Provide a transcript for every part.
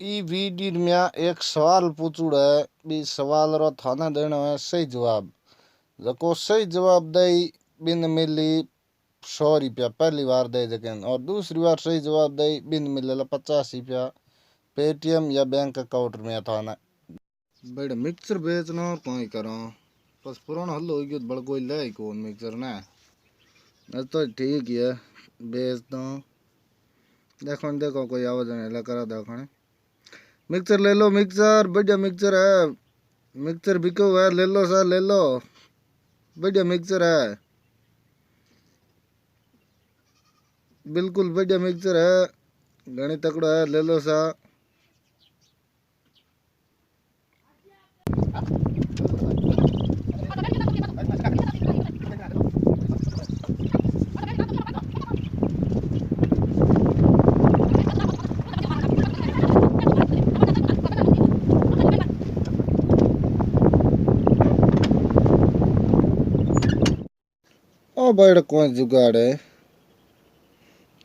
ई video में एक सवाल पूछूड़ा है। बी सवाल रो थाने देना है सही जवाब। जको सही जवाब दे बिन मिली 100 रुपया पहली बार दे जगन, और दूसरी बार सही जवाब दे बिन मिले 50 रुपया पेटीएम या बैंक अकाउंट में थाना। बड़े मिक्सर बेचना कोई करो बस पुराना हल हो गयो बड़ कोई ले कौन मिक्सर ना तो ठीक है बेच दो। देखो देखो कोई आवाज नहीं ला करा देखो मिक्सर ले लो, मिक्सर बढ़िया मिक्सर है, मिक्सर बिको है, ले लो सर ले लो, बढ़िया मिक्सर है, बिल्कुल बढ़िया मिक्सर है, घनी तकड़ा है, ले लो सा। ओ बड़ कौन जुगाड़ है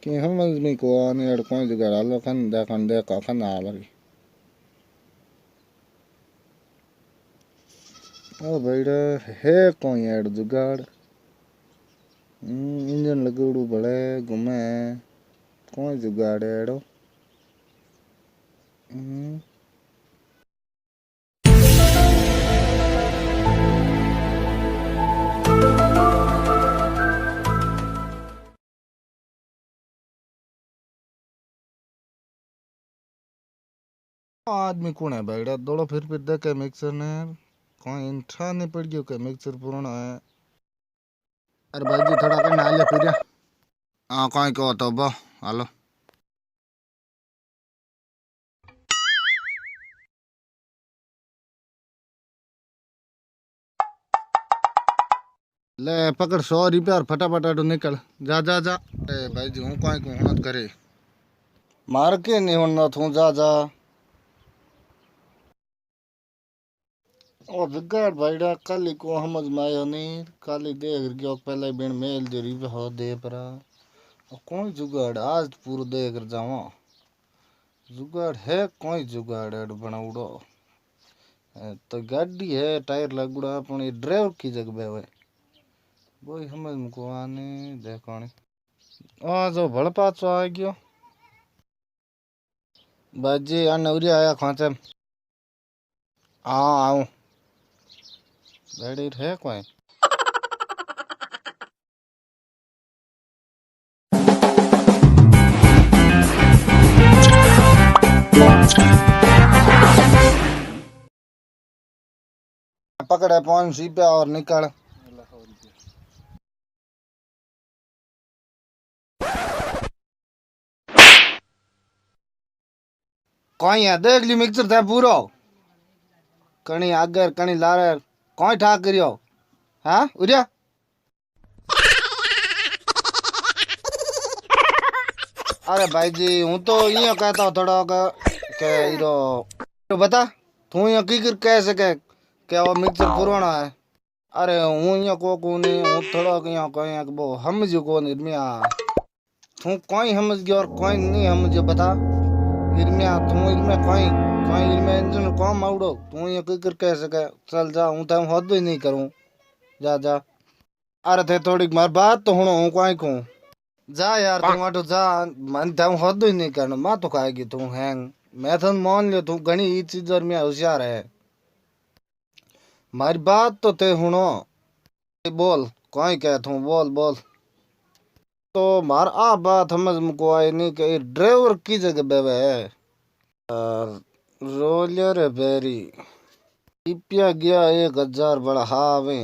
कि समझ में को आने अड़ कौन जुगाड़ आलो खन देखा खन आ लगी। ओ बड़ है कौन अड़ जुगाड़ इंजन लगोड़ू बड़े घूमे कौन जुगाड़ है अड़ो। आदमी कौन है भाई दौड़ो फिर देखे मिक्सर ने कोई इंठा नहीं पड़ गयो के मिक्सर पुराना है। अरे भाई जी थोड़ा कर नाले फिर हाँ कोई को तो बो हेलो ले पकड़ 100 रुपया और फटाफट आटो निकल जा जा जा। ए भाई जी हूँ कोई को होना करे मार के नहीं होना तू जा जा। ओ बिगाड़ भाईड़ा काली को समझ में आयो नहीं काली देख गयो पहले बिन मेल जरी हो दे परा कौन जुगाड़ आज पूरा देख कर जावा जुगाड़ है कोई जुगाड़ है बनाउड़ो तो गाड़ी है टायर लगुड़ा अपनी ड्राइवर की जगह पे हुए वो समझ में को आने देखो आ जो भड़ पाचो आ गयो बाजी आ नवरी आया खांचे हाँ आऊं गाड़ी है कोई पकड़े 500 रुपया और निकल कोई है देख ली मिक्सर थे पूरो कणी आगे कणी लारे कोई ठाक करियो हाँ उरिया अरे भाई जी हूँ तो यो कहता हूँ थोड़ा के इरो तो बता तू यो की कर कह सके क्या वो मिक्सर पुराना है। अरे हूँ यो को नहीं हूँ थोड़ा यो कहीं वो समझ को नहीं इरमिया तू कोई समझ गयो और कोई नहीं समझ बता इरमिया तू इरमिया कोई कोई इरमिया इंजन कौन माउडो तू यो की कर कह सके चल जा हूँ तो हद भी नहीं करूँ जा जा। अरे थे थोड़ी मार बात तो हूँ हूँ कोई को जा यार तू आटो जा मन था हद ही नहीं करना मैं तो खाएगी तू हैंग मैं तो मान लियो तू घनी ई चीज में होशियार है मारी बात तो ते हुनो बोल कोई कह तू बोल बोल तो मार आ बात समझ मुको आई नहीं कि ड्राइवर की जगह बेवे है रोलर बेरी इपिया गया 1000 बड़ा हावे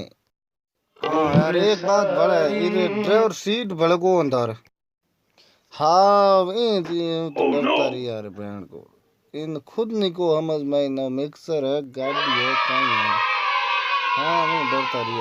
हाँ यार एक बात बड़ा ये ड्राइवर सीट बड़ा को अंदर हाँ तो डरता रही यार बहन को इन खुद नहीं को समझ में ना मिक्सर है गाड़ी है कहीं है हाँ मैं डरता रही